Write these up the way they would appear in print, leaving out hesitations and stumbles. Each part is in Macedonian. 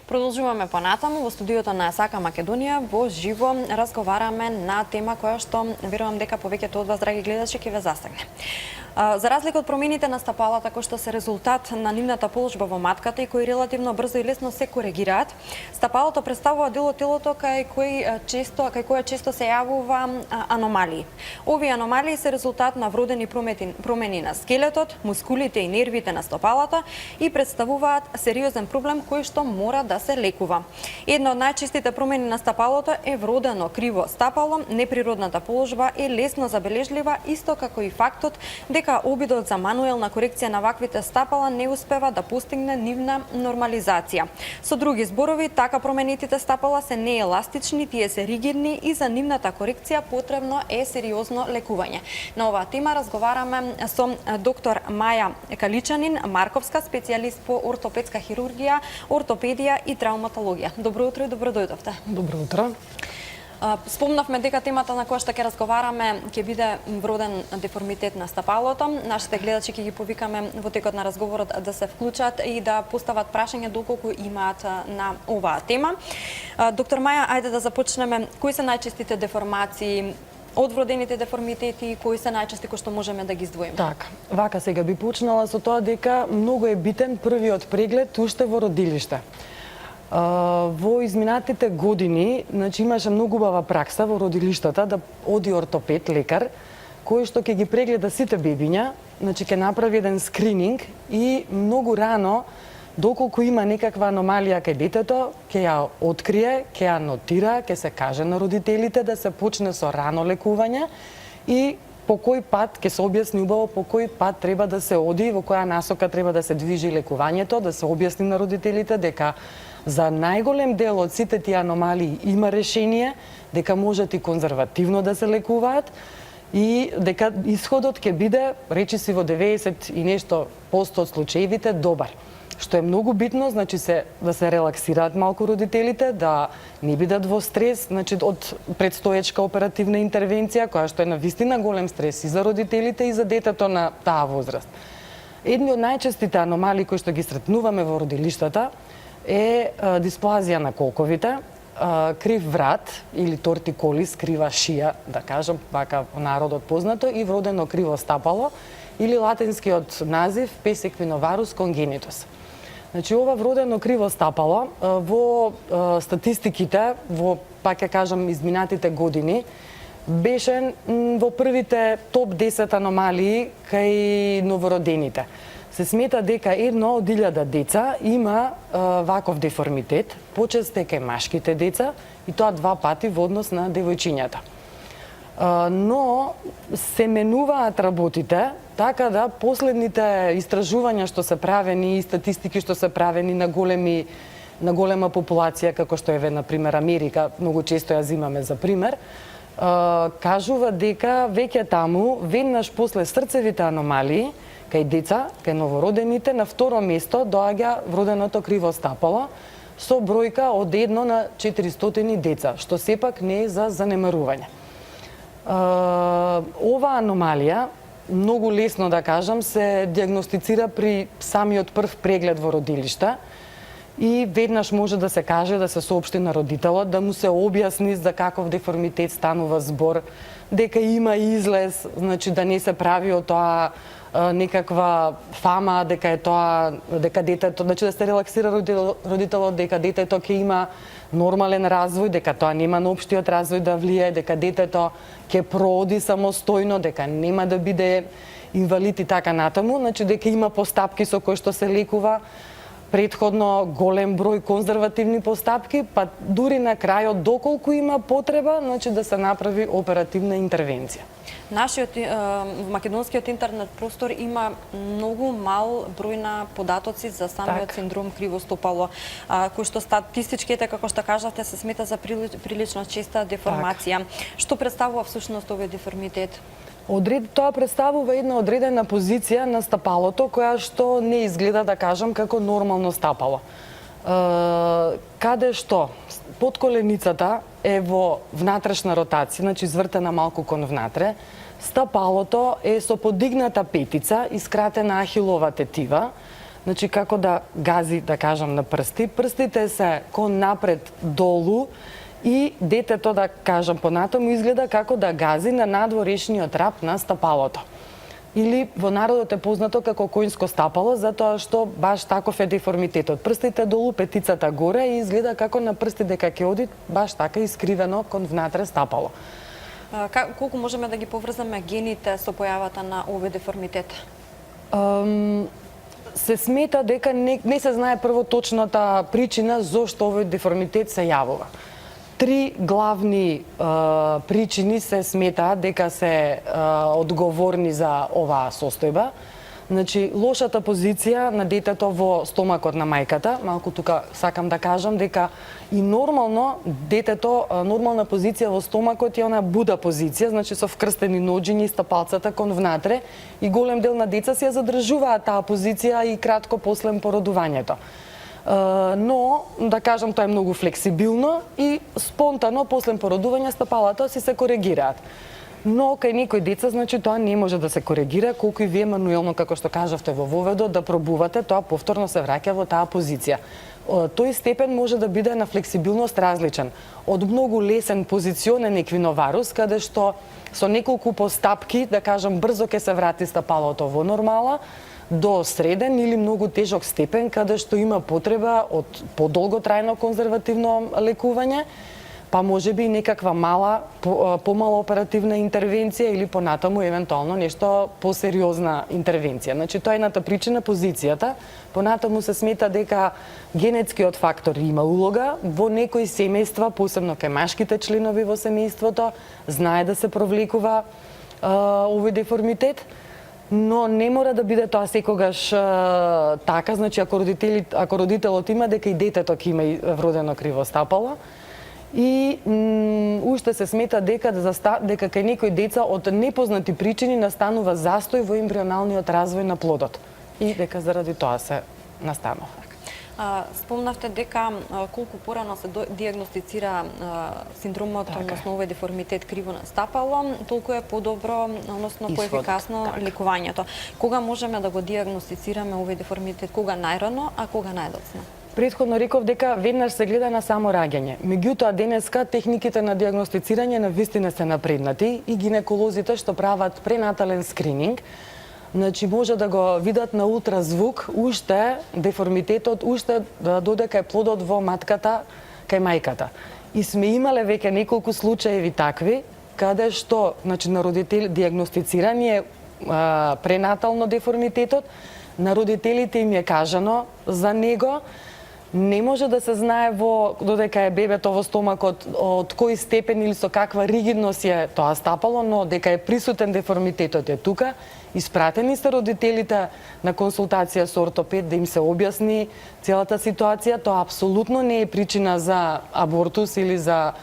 Продолжуваме понатаму во студиото на Сака Македонија. Во живо разговараме на тема која што верувам дека повеќето од вас, драги гледачи, ќе ве застигне. За разлика од промените на стапалата кои што се резултат на нивната положба во матката и кои релативно брзо и лесно се коригираат, стапалото представува дел од телото кај која често се јавува аномалии. Овие аномалии се резултат на вродени промени на скелетот, мускулите и нервите на стапалата и представуваат сериозен проблем кој што мора да се лекува. Една од најчестите промени на стапалото е вродено криво стапало. Неприродната положба е лесно забележлива, исто како и фактот дека обидот за мануелна корекција на ваквите стапала не успева да постигне нивна нормализација. Со други зборови, така променетите стапала се нееластични, тие се ригидни и за нивната корекција потребно е сериозно лекување. На оваа тема разговараме со доктор Маја Каличанин, Марковска, специјалист по ортопедска хирургија, ортопедија и травматологија. Добро утро и добро дојдовте. Добро утро. Спомнавме дека темата на која што ќе разговараме ќе биде вроден деформитет на стапалото. Нашите гледачи ќе ги повикаме во текот на разговорот да се вклучат и да постават прашања доколку имаат на оваа тема. Доктор Маја, ајде да започнеме. Кои се најчестите деформации од вродените деформитети и кои се најчести кои што можеме да ги издвоиме? Така, вака сега би почнала со тоа дека многу е битен првиот преглед уште во родилиште. Во изминатите години, имаше многу убава пракса во родилиштата да оди ортопед, лекар, кој што ќе ги прегледа сите бебиња, ќе направи еден скрининг и многу рано, доколку има некаква аномалија кај детето, ќе ја открие, ќе ја нотира, ќе се каже на родителите да се почне со рано лекување и по кој пат ќе се објасни убаво по кој пат треба да се оди, во која насока треба да се движи лекувањето, да се објасни на родителите дека за најголем дел од сите тие аномалии има решение, дека можат и конзервативно да се лекуваат и дека исходот ќе биде, речиси во 90 и нешто % од случаевите, добар. Што е многу битно, да се релаксираат малку родителите, да не бидат во стрес, од предстоечка оперативна интервенција, која што е на вистина голем стрес и за родителите и за детето на таа возраст. Едни од најчестите аномалии кои што ги сретнуваме во родилиштата е дисплазија на колковите, крив врат или тортиколис, крива шија, да кажам, вака во народот познато, и вродено криво стапало или латинскиот назив песеквиноварус конгенитус. Ова вродено криво стапало во статистиките, во, пак ќе кажам, изминатите години, беше во првите топ 10 аномалии кај новородените. Се смета дека 1 од 1000 деца има ваков деформитет, почесто е кај машките деца и тоа 2 пати во однос на девојчињата. Но се менуваат работите, така да последните истражувања што се правени и статистики што се правени на голема популација, како што е, например, Америка, многу често ја зимаме за пример, кажува дека веќе таму, веднаш после срцевите аномалии, кај деца, кај новородените, на второ место доаѓа вроденото криво стапало со бројка од 1 на 400 деца, што сепак не е за занемарување. Ова аномалија, многу лесно да кажам, се диагностицира при самиот прв преглед во родилиште и веднаш може да се каже, да се соопшти на родителот, да му се објасни за каков деформитет станува збор, дека има излез, да не се прави од тоа некаква фама, дека е тоа, дека детето, да се релаксира родителот, дека детето ќе има нормален развој, дека тоа нема на општиот развој да влие, дека детето ќе прооди самостојно, дека нема да биде инвалид и така натаму, дека има постапки со кои што се лекува, претходно голем број конзервативни постапки, па дури на крајот доколку има потреба, да се направи оперативна интервенција. Нашиот македонскиот интернет простор има многу мал број на податоци за самиот синдром криво стапало, кој што статистички, како што кажавте, се смета за прилично честа деформација. Што представува всушност овој деформитет? Тоа представува една одредена позиција на стапалото која што не изгледа, да кажам, како нормално стапало. Каде што подколеницата е во внатрешна ротација, извртена малку кон внатре, стапалото е со подигната петица и скратена ахилова тетива, Значи како да гази, да кажам, на прсти. Прстите се кон напред долу и детето, да кажам понатаму, изгледа како да гази на надворешниот рап на стапалото. Или во народот е познато како коњско стапало, затоа што баш таков е деформитетот. Прстите долу, петицата горе и изгледа како на прсти дека ќе оди баш така искривено кон внатре стапало. Колку можеме да ги поврзаме гените со појавата на овој деформитет? Се смета дека не се знае прво точната причина зошто овој деформитет се јавува. Три главни причини се сметаат дека се одговорни за оваа состојба. Значи, лошата позиција на детето во стомакот на мајката, малку тука сакам да кажам дека и нормално детето, нормална позиција во стомакот е она буда позиција, значи со вкрстени ноџиња и стапалцата кон внатре, и голем дел на деца си ја задржуваат таа позиција и кратко после породувањето. Но, да кажам, тоа е многу флексибилно и спонтано после породување стапалата си се коригираат. Но кај некои деца, значи, тоа не може да се коригира, колку и вие мануелно, како што кажавте во воведот, да пробувате, тоа повторно се враќа во таа позиција. Тој степен може да биде на флексибилност различен. Од многу лесен позиционен еквиноварус, каде што со неколку постапки, да кажам, брзо ќе се врати стапалото во нормала, до среден или многу тежок степен, каде што има потреба од подолготрајно конзервативно лекување, па може би и некаква мала, помала оперативна интервенција или понатаму евентуално нешто посериозна интервенција. Значи, тоа е едната причина, позицијата. Понатаму се смета дека генетскиот фактор има улога. Во некои семејства, посебно кај машките членови во семејството, знае да се провлекува овој деформитет, но не мора да биде тоа секогаш така. Значи, ако родителот има, дека и детето ќе има вродено криво стапало. И уште се смета дека кај некои деца од непознати причини настанува застој во ембрионалниот развој на плодот и дека заради тоа се настанува. Спомнавте дека колку порано се диагностицира синдромот, односно овој деформитет криво настапало, толку е подобро, односно поефикасно лекувањето. Кога можеме да го диагностицираме овој деформитет? Кога најрано, а кога најдоцна? Предходно реков дека веднаш се гледа на само раѓање. Меѓутоа, денеска техниките на диагностицирање на вистина се напреднати и гинеколозите што прават пренатален скрининг, значи може да го видат на ултразвук уште деформитетот, уште додека е плодот во матката кај мајката. И сме имале веќе неколку случаеви такви, каде што, значи, на родители диагностицирани е пренатално деформитетот, на родителите им е кажано за него, не може да се знае додека е бебето во стомакот од кој степен или со каква ригидност е тоа стапало, но дека е присутен деформитетот е тука. Испратени се родителите на консултација со ортопед да им се објасни целата ситуација. Тоа апсолутно не е причина за абортус или за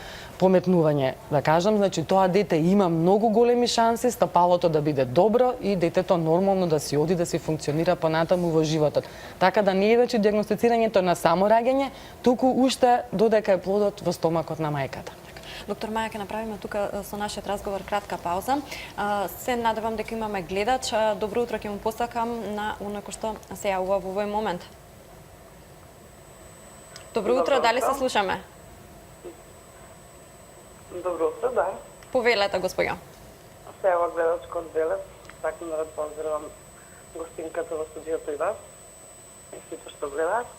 пометнување, да кажам. Значи, тоа дете има многу големи шанси стапалото да биде добро и детето нормално да си оди, да си функционира понатаму во животот. Така да не е вече диагностицирањето на само раѓање, туку уште додека е плодот во стомакот на мајката. Доктор Маја, ќе направиме тука со нашиот разговор кратка пауза. Се надевам дека имаме гледач. Добро утро ќе му посакам на оној кој што се јавува во овој момент. Добро утро, дали се слушаме? Добро утро, да. Повелете, господја. Се јава гледачка од Белев. Сакам да поздравам гостинката во студиото и вас. И сите што гледаат.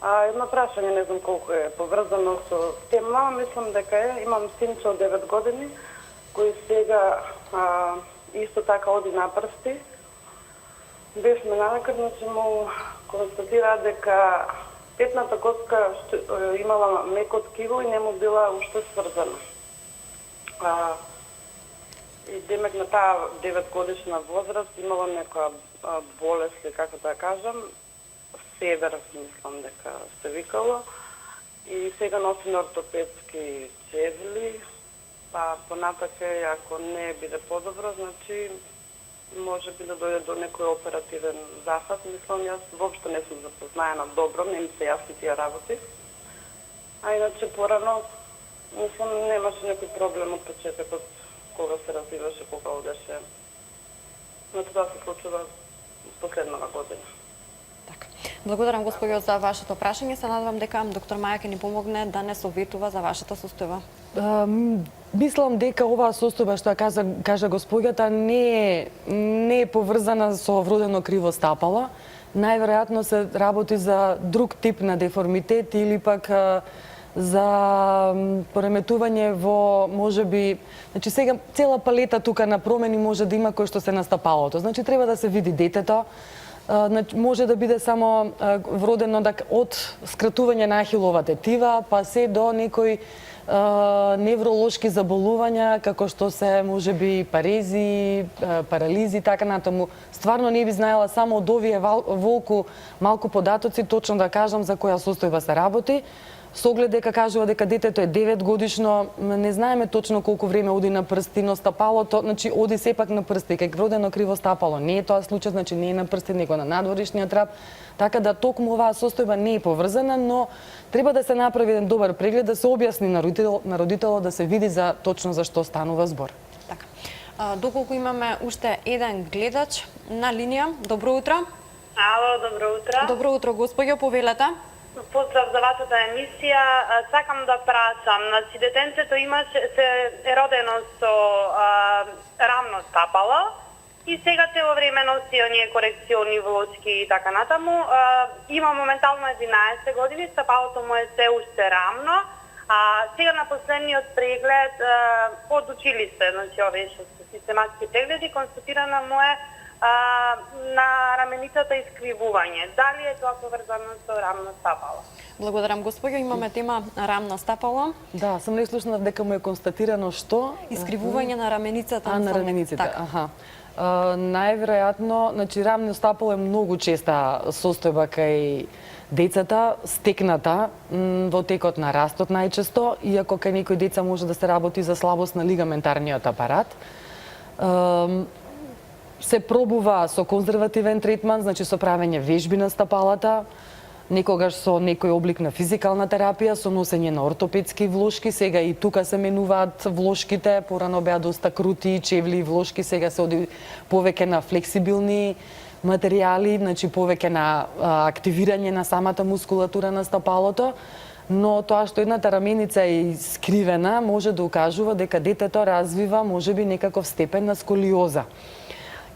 Едно прашање, не знам колку е поврзано со тема, мислам дека е. Имам синче од 9 години, кој сега исто така оди на прсти. Бевме навекар, значи му констатира дека петната коска имала меко ткиво и не му била уште сврзана. И демек на таа 9 годишна возраст имала некоја болест, како да кажам, север, мислам дека се викало, и сега носи на ортопедски чевли, па понатаке, ако не биде подобро, значи може би да дојде до некој оперативен зафат. Мислам, јас воопшто не сум запознаена добро, не ми се јасни тие работи. А иначе порано, мислам, немаше некој проблем од почетокот, кога се развиваше, кога одеше. Но тоа се случува последнава година. Така. Благодарам госпоѓо за вашето прашање. Се надевам дека доктор Маја ќе ни помогне да не советува за вашата состојба. Мислам дека оваа состојба што ја кажа госпоѓата не е поврзана со вродено криво стапало. Најверојатно се работи за друг тип на деформитет или пак за пореметување во можеби, значи сега цела палета тука на промени може да има кој што се на стапалото. Значи треба да се види детето. Може да биде само вродено од скратување на ахилова тетива, па се до некои невролошки заболувања, како што се можеби парези, парализи, така натаму. Стварно не би знаела само од овие малку податоци точно да кажам за која состојба се работи. Со оглед дека кажува дека детето е 9 годишно, не знаеме точно колку време оди на прсти, но стапалото, значи оди сепак на прсти, кај вродено криво стапало. Не е тоа случај, значи не е на прсти, него на надворешниот трап. Така да токму оваа состојба не е поврзана, но треба да се направи еден добар преглед, да се објасни на родителот, да се види за точно за што станува збор. Така. Доколку имаме уште еден гледач на линија. Добро утро. Ало, добро утро. Добро утро, госпоѓо, повелете. Поздрав за вашата емисија. Сакам да прашам, значи детенцето се е родено со рамно стапало и сега цело време носи оние корекциони влошки и така натаму. Има моментално 11 години, стапалото му е се уште рамно, а сега на последниот преглед од училиште, значи овие што се систематски прегледи, констатирана му е на раменицата искривување. Дали е тоа поврзано со рамно стапало? Благодарам, госпоѓо. Имаме тема рамно стапало. Да, сам не слушнав дека му е констатирано што? Искривување на раменицата. На рамениците, така. аха. Најверојатно, значи рамно стапало е многу честа состојба кај децата, стекната во текот на растот најчесто, иако кај некои деца може да се работи за слабост на лигаментарниот апарат. Се пробува со конзервативен третман, значи со правење вежби на стапалата, некогаш со некој облик на физикална терапија, со носење на ортопедски влошки, сега и тука се менуваат влошките, порано беа доста крути, чевли и влошки, сега се оди повеќе на флексибилни материјали, значи повеќе на активирање на самата мускулатура на стапалото, но тоа што едната раменица е искривена може да укажува дека детето развива можеби некаков степен на сколиоза.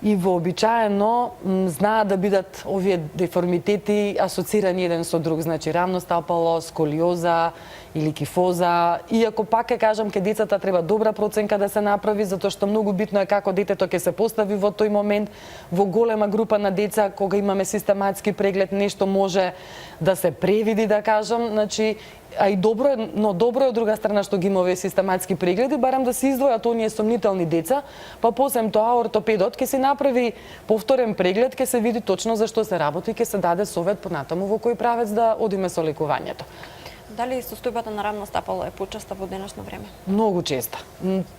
И вообичаено знаат да бидат овие деформитети асоцирани еден со друг, значи рамно стапало, сколиоза или кифоза. Иако пак ќе кажам, ке децата треба добра проценка да се направи, затоа што многу битно е како детето ќе се постави во тој момент. Во голема група на деца, кога имаме систематски преглед, нешто може да се превиди, да кажам, значи а и добро е, но добро е од друга страна што ги има овие систематски прегледи, барам да се издвојат оние сомнителни деца, па посем тоа ортопедот ќе се направи повторен преглед, ќе се види точно за што се работи, ќе се даде совет понатаму во кој правец да одиме со лекувањето. Дали состојбата на рамно стапало е почеста во денешно време? Многу честа.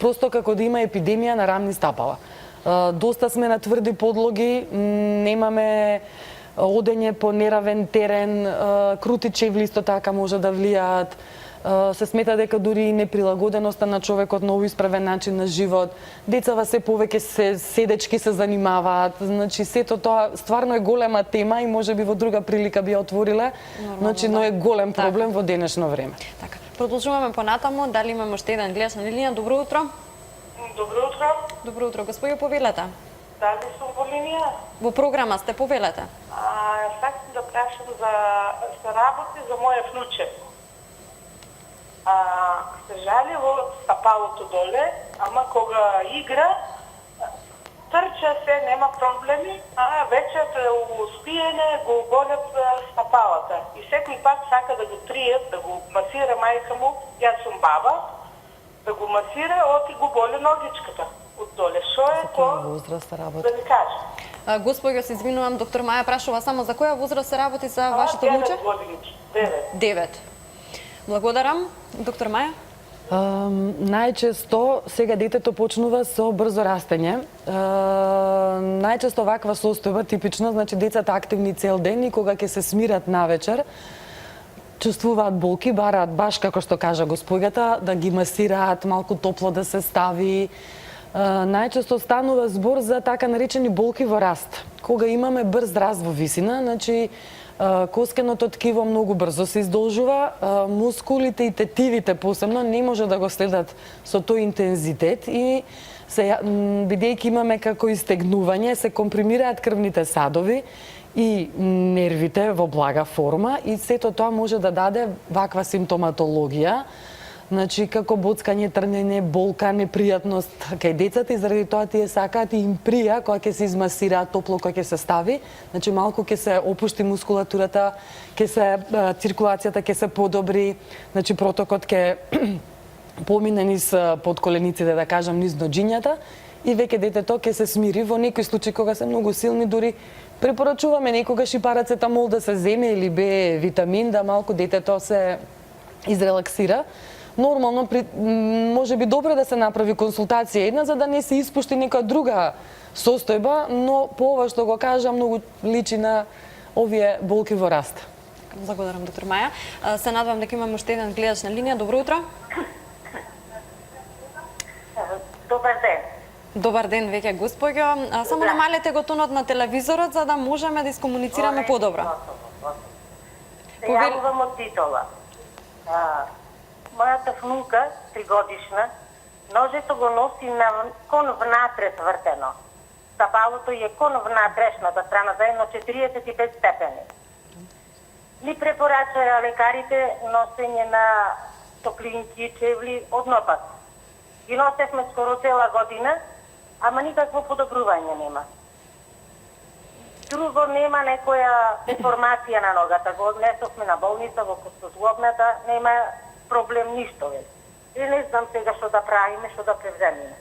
Просто како да има епидемија на рамни стапала. Доста сме на тврди подлоги, немаме одење по неравен терен, крути чевли исто така може да влијаат. Се смета дека дури и неприлагоденоста на човекот на овој исправен начин на живот. Децава се повеќе седечки се занимаваат. Значи сето тоа стварно е голема тема и можеби во друга прилика би ја отвориле. Значи но е голем проблем во денешно време. Така. Продолжуваме понатаму. Дали имаме уште еден гледач на линија? Добро утро. Добро утро. Добро утро, господјо, повелете. Дали сум во линија? Во програма сте, повелете. Сакам да прашам за работи за моје внуче. Се жали во стапалото доле, ама кога игра, трча се, нема проблеми, а вечер у спиене го болят стапалата. И секој пат сака да го тријат, да го масира мајка му, јас сум баба, да го масира, оти го боли ногичката од доле. Шо е тоа? Возраст работи. Да ми каже. Господјо, се извинувам, доктор Маја прашува само за која возраст се работи за вашето внуче? 9 години. 9. 9. Благодарам, доктор Маја. Најчесто сега детето почнува со брзо растење. Најчесто ваква состојба типично, значи децата активни цел ден и кога ќе се смират навечер, чувствуваат болки, бараат баш како што кажа господјата, да ги масираат, малку топло да се стави. Најчесто станува збор за така наречени болки во раст. кога имаме брз раст во висина, значи коскеното ткиво многу брзо се издолжува, мускулите и тетивите посебно не може да го следат со тој интензитет и бидејќи имаме како истегнување, се компримираат крвните садови и нервите во блага форма и сето тоа може да даде ваква симптоматологија, значи како боцкање, трнење, болка, непријатност кај децата и заради тоа тие сакаат и им прија кога ќе се измасираат топло, кога ќе се стави, значи малку ќе се опушти мускулатурата, ќе се циркулацијата ќе се подобри, значи протокот ќе помине низ подколениците, да кажам, низ ноџињата и веќе детето ќе се смири. Во некои случаи кога се многу силни, дури препорачуваме некогаш и парацетамол да се земе или Б витамин да малку детето се изрелаксира. Нормално, може би добро да се направи консултација една, за да не се испушти нека друга состојба, но по ова што го кажа, многу личи на овие болки во раст. Благодарам, доктор Маја. Се надевам дека имаме уште еден гледач на линија. Добро утро. Добар ден. Добар ден веќе, госпоѓо. Само намалете го тонот на телевизорот за да можеме да искомуницираме подобро. Се јавувам од Титола. Мојата внука, 3-годишна, ножето го носи кон внатре твртено. Стапалото е кон внатрешната страна, за едно 45 степени. Ни препорачаја лекарите носење на топлинки чевли од нопат. Ги носевме скоро цела година, ама никакво подобрување нема. Друго нема некоја деформација на ногата. Го однесовме на болница во костозлобната, нема проблем ништо веќе. И не знам сега што да правиме, што да превземеме.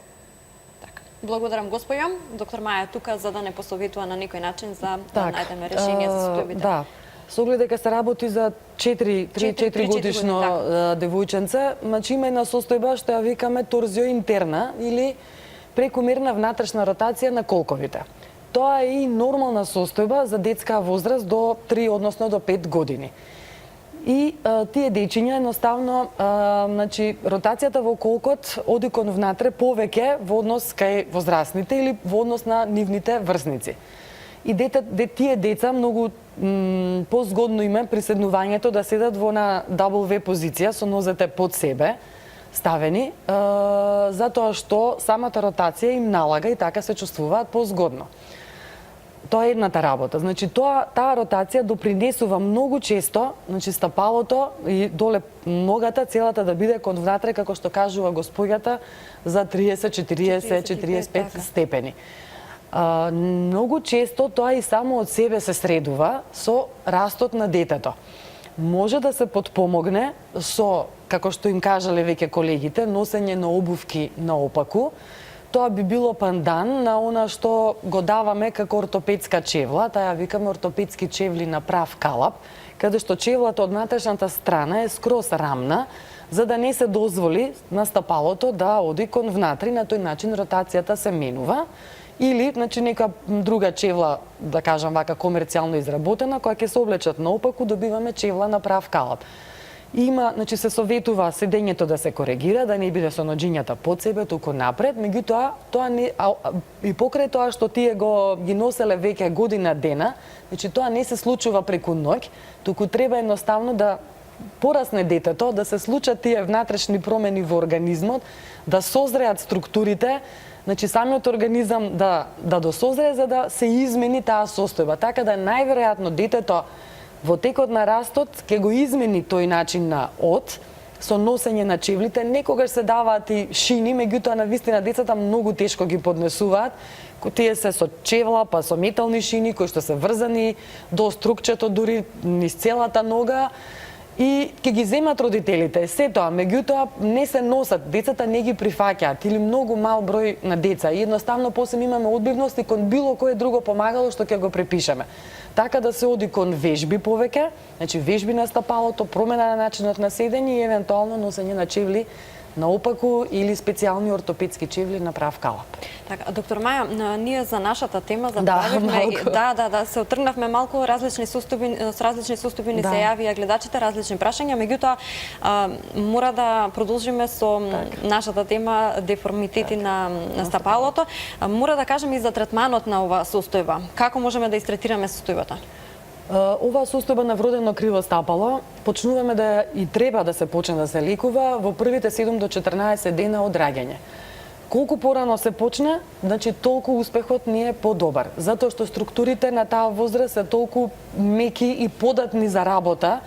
Благодарам, госпоѓо. Доктор Маја тука за да не посоветува на некој начин за да најдеме решение за состојбите. Да. Со оглед дека се работи за 3-4 годишно девојченце, значи има една состојба што ја викаме торзио интерна или прекомерна внатрешна ротација на колковите. Тоа е и нормална состојба за детска возраст до 3, односно до 5 години. И тие дечиња едноставно, значи, ротацијата во колкот оди кон внатре повеќе во однос кај возрастните или во однос на нивните врсници. И тие деца многу позгодно име при седнувањето да седат во на W позиција со нозете под себе ставени, затоа што самата ротација им налага и така се чувствуваат позгодно. Тоа е едната работа. Значи таа ротација допринесува многу често, значи стапалото и доле ногата целата да биде кон внатре како што кажува госпоѓата за 30, 40, 45 степени. Многу често тоа и само од себе се средува со растот на детето. Може да се потпомогне со, како што им кажале веќе колегите, носење на обувки наопаку. Тоа би било пандан на она што го даваме како ортопедска чевла, таа ја викаме ортопедски чевли на прав калап, каде што чевлата од натрешната страна е скроз рамна, за да не се дозволи на стапалото да оди кон внатре, на тој начин ротацијата се менува. Или, значи, нека друга чевла, да кажам вака, комерцијално изработена, која ќе се облечат наопаку, добиваме чевла на прав калап. Има, значи, се советува седењето да се коригира, да не биде со ноџињата под себе, туку напред, меѓутоа, тоа не, и покрај тоа што тие ги носеле веќе година дена, значи, тоа не се случува преку ноќ, туку треба едноставно да порасне детето, да се случат тие внатрешни промени во организмот, да созреат структурите, значи самиот организам да досозре за да се измени таа состојба, така да најверојатно детето во текот на растот ќе го измени тој начин на од со носење на чевлите. Некогаш се даваат и шини, меѓутоа на вистина децата многу тешко ги поднесуваат. Тие се со чевла, па со метални шини кои што се врзани до струкчето дури низ целата нога. И ќе ги земат родителите. Се тоа, меѓутоа не се носат, децата не ги прифаќаат или многу мал број на деца. И едноставно после имаме одбивност и кон било кое друго помагало што ќе го препишеме. Така да се оди кон вежби повеќе, значи вежби на стапалото, промена на начинот на седење и евентуално носење на чевли наопаку или специјални ортопедски чевли на прав калап. Така, доктор Маја, ние за нашата тема Да, забравивме, малку. се отргнавме малку различни состојби, со различни состојби ни Да. се јавија гледачите, различни прашања, меѓутоа мора да продолжиме со нашата тема деформитети на стапалото. Мора да кажеме и за третманот на оваа состојба. Како можеме да истретираме состојбата? Оваа состојба на вродено криво стапало почнуваме да и треба да се почне да се лекува во првите 7 до 14 дена од раѓање. Колку порано се почне, значи толку успехот ни е подобар, затоа што структурите на таа возраст се толку меки и податни за работа,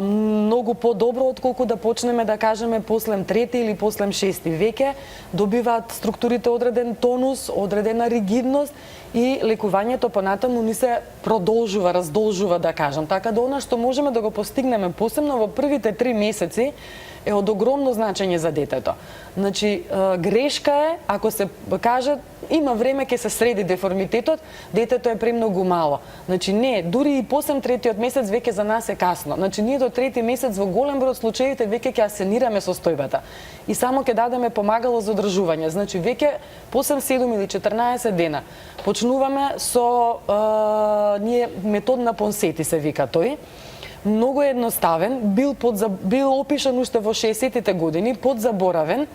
многу подобро отколку да почнеме да кажеме послем трети или послем шести. Веќе добиваат структурите одреден тонус, одредена ригидност и лекувањето понатаму ни се продолжува, раздолжува да кажам. Така да она што можеме да го постигнеме посебно во првите 3 месеци е од огромно значење за детето. Значи, грешка е, ако се каже, има време ќе се среди деформитетот, детето е премногу мало. Значи, не, дури и посем третиот месец веќе за нас е касно. Значи, ние до трети месец во голем број од случаите веќе ќе асенираме состојбата и само ќе дадеме помагало за одржување. Значи, веќе посем 7 или 14 дена почнуваме со ние метод на Понсети се вика тој. Многу едноставен, бил опишан уште во 60-тите години, подзаборавен,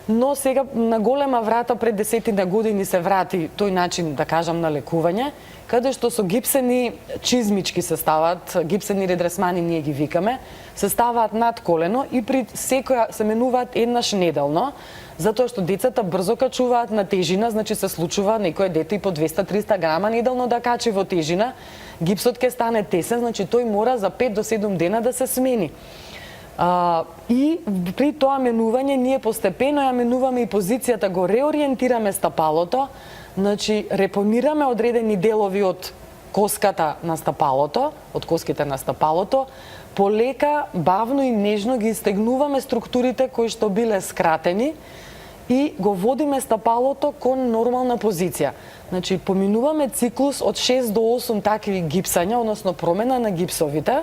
но сега на голема врата пред 10 години се врати тој начин, да кажам, на лекување, каде што со гипсени чизмички се ставаат, гипсени редресмани ние ги викаме, се ставаат над колено и при секоја се менуваат еднаш неделно, затоа што децата брзо качуваат на тежина, значи се случува некое дете и по 200-300 грама неделно да качи во тежина, гипсот ќе стане тесен, значи тој мора за 5 до 7 дена да се смени. И при тоа менување ние постепено ја менуваме и позицијата, го реориентираме стапалото, значи репонираме одредени делови од коската на стапалото, од коските на стапалото, полека, бавно и нежно ги стегнуваме структурите кои што биле скратени и го водиме стапалото кон нормална позиција. Значи, поминуваме циклус од 6 до 8 такви гипсања, односно промена на гипсовите,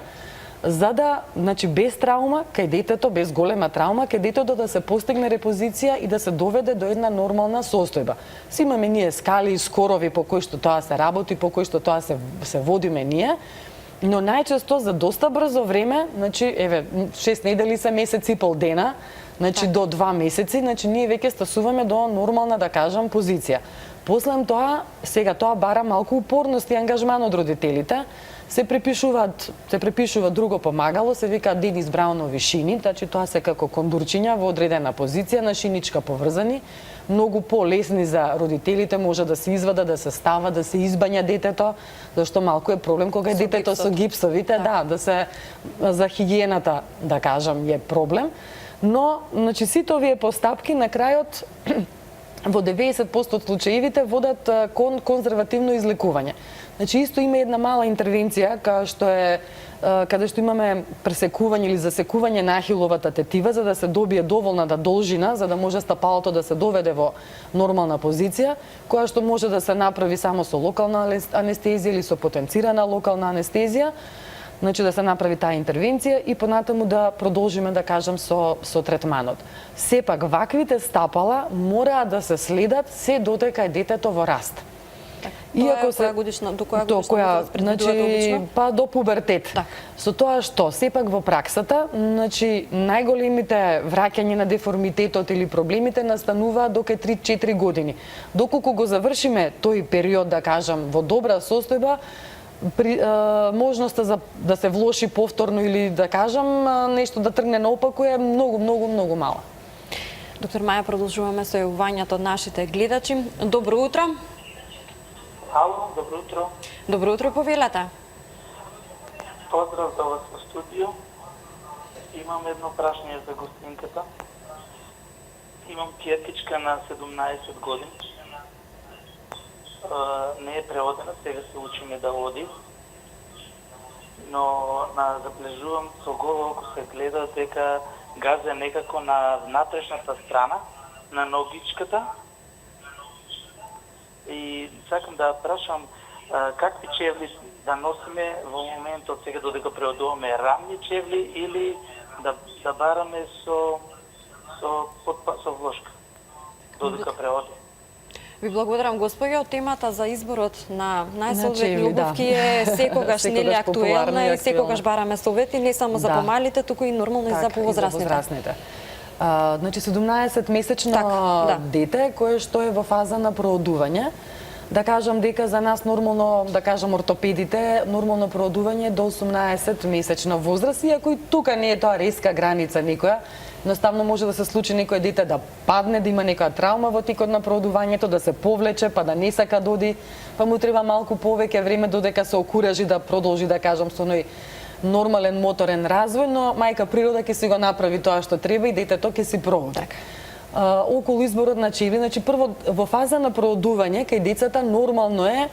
за да, значи, без траума, кај детето, без голема траума, кај детето да се постигне репозиција и да се доведе до една нормална состојба. Си имаме ние скали и скорови по кои што тоа се работи, по кои што тоа се водиме ние, но најчесто за доста брзо време, значи, 6 недели се месец и пол дена, значи до 2 месеци, значи ние веќе стасуваме до нормална, да кажам, позиција. Послем тоа, сега тоа бара малку упорност и ангажман од родителите, се препишува друго помагало, се вика Денис Браунови шини, значи тоа се како кондурчиња во одредена позиција на шиничка поврзани, многу полесни за родителите, може да се извада, да се става, да се избања детето, зашто малку е проблем кога е детето со гипсовите, да се за хигиената, да кажам, е проблем. Но, значи, сите овие постапки на крајот во 90% од случаевите водат кон конзервативно излекување. Значи, исто има една мала интервенција, каде што имаме пресекување или засекување на ахиловата тетива, за да се добие доволна должина, за да може стапалото да се доведе во нормална позиција, која што може да се направи само со локална анестезија или со потенцирана локална анестезија, значи да се направи таа интервенција и понатаму да продолжиме, да кажам, со третманот. Сепак, ваквите стапала мораат да се следат се додека е детето во раст. Иако се до која годишна значи, обично? Па до пубертет. Да. Со тоа што сепак во праксата, значи најголемите враќања на деформитетот или проблемите настануваат до кај 3-4 години. Доколку го завршиме тој период, да кажам, во добра состојба, можноста за да се влоши повторно или, да кажам, нешто да тргне наопаку е многу мала. Доктор Маја, продолжуваме со јавувањето од нашите гледачи. Добро утро. Ало, добро утро. Добро утро, повелете. Поздрав за вас во студио. Имам едно прашање за гостинката. Имам ќеркичка на 17 години. Не е преодена, сега се учиме да оди. Но заблежувам со голо око се гледа дека газе некако на внатрешната страна, на ногичката. И сакам да прашам какви чевли да носиме во моментот сега додека преодуваме рамни чевли или да бараме со со влошка, додека преоди. Ви благодарам, господја. Темата за изборот на најсоодветни чевли, да. обувки е секогаш нели Секогаш актуелна популарна и и секогаш актуелна. бараме совети не само за Да. помалите, туку и нормално и за Така, повозрастните. Значи 17-месечно Така, да. дете кое што е во фаза на проодување. Да кажам дека за нас нормално, да кажам ортопедите, нормално проодување е до 18-месечна возраст, иако и тука не е тоа резка граница некоја. Едноставно може да се случи некој дете да падне, да има некоја травма во текот на проодувањето, да се повлече, па да не сака да оди, па му треба малку повеќе време додека се окуражи да продолжи, да кажам, со оној нормален моторен развој, но мајка природа ќе си го направи тоа што треба и детето ќе си прооди. Околу изборот на чевли, значи прво во фаза на проодување кај децата нормално е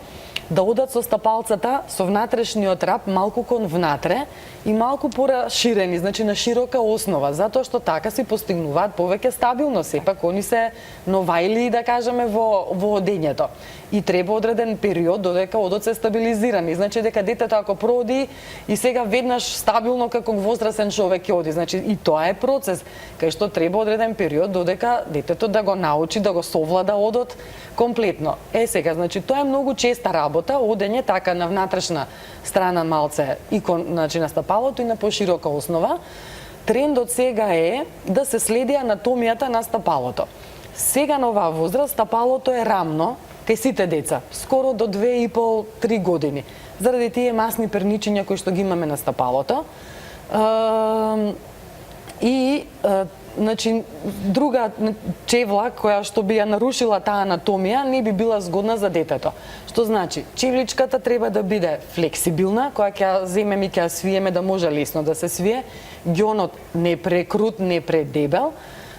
да одат со стапалцата со внатрешниот рап малку кон внатре и малку пораширени, значи на широка основа, затоа што така си постигнуваат повеќе стабилност, сепак они се новајли, да кажеме, во одењето. И треба одреден период додека одот се стабилизирани. Значи дека детето ако проди и сега веднаш стабилно како возрастен човек ќе оди, значи и тоа е процес кај што треба одреден период додека детето да го научи да го совлада одот комплетно. Сега, значи тоа е многу честа работа, одење така на внатрешна страна малце и значи на стапалото и на поширока основа. Трендот сега е да се следи анатомијата на стапалото. Сега на оваа возраст стапалото е рамно кај сите деца, скоро до 2,5-3 години, заради тие масни перничиња кои што ги имаме на стапалото. Значи, друга чевла која што би ја нарушила таа анатомија не би била згодна за детето. Што значи, чевличката треба да биде флексибилна, која ќе ја земеме и ќе ја свиеме да може лесно да се свие, ѓонот не прекрут, не предебел,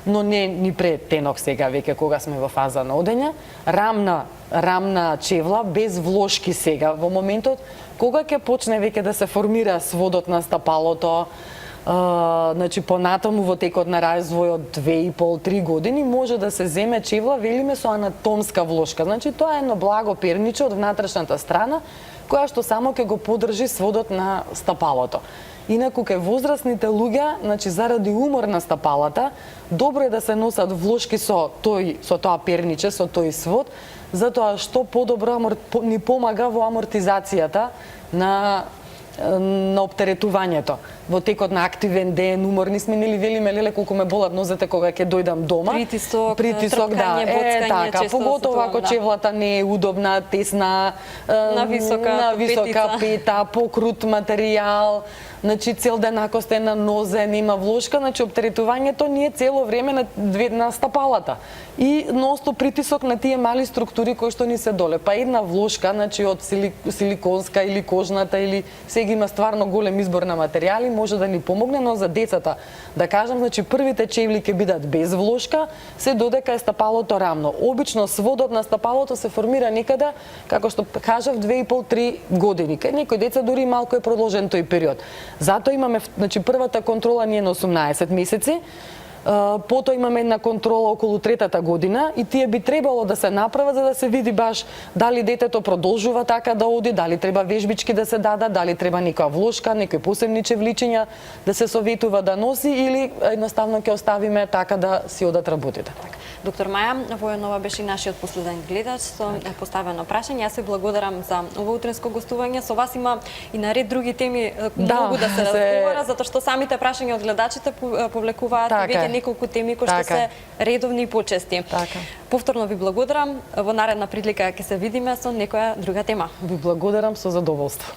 но не ни претенок сега веќе кога сме во фаза на одење, рамна чевла без влошки сега во моментот кога ќе почне веќе да се формира сводот на стапалото. Значи понатаму во текот на развој од 2,5-3 години може да се земе чевла, велиме, со анатомска влошка. Значи тоа е едно благо перниче од внатрешната страна која што само ќе го подржи сводот на стапалото. Инаку кај возрастните луѓе, значи заради умор на стапалата, добро е да се носат влошки со тоа перниче, со тој свод, затоа што подобро ни помага во амортизацијата на оптеретувањето. Во текот на активен ден, уморни сме, нели велиме, леле колку ме болат нозете кога ќе дојдам дома. Притисок, да, боцкање, така, често поготово ако да. чевлата не е удобна, тесна, на висока пета, покрут материјал, значи цел ден ако сте на нозе, нема влошка, значи оптеретувањето ни е цело време на стапалата. И носто притисок на тие мали структури кои што ни се доле. Па една влошка, значи од силиконска или кожната или сега има стварно голем избор на материјали, може да ни помогне, но за децата, да кажам, значи првите чевли ќе бидат без влошка, се додека е стапалото рамно. Обично сводот на стапалото се формира некаде, како што кажав, 2,5-3 години. Кај некои деца дури малку е продолжен тој период. Затоа имаме, значи првата контрола ни е на 18 месеци, потоа имаме една контрола околу третата година и тие би требало да се направат за да се види баш дали детето продолжува така да оди, дали треба вежбички да се дадат, дали треба некоја влошка, некои посебни чевличиња да се советува да носи или едноставно ќе оставиме така да си одат работите. Доктор Маја Војанова беше нашиот последен гледач со поставено прашање. Јас се благодарам за ово утренско гостување. Со вас има и наред други теми многу да се разговара, затоа што самите прашања од гледачите повлекуваат веќе неколку теми кои што се редовни и почести. Повторно ви благодарам. Во наредна прилика ќе се видиме со некоја друга тема. Ви благодарам со задоволство.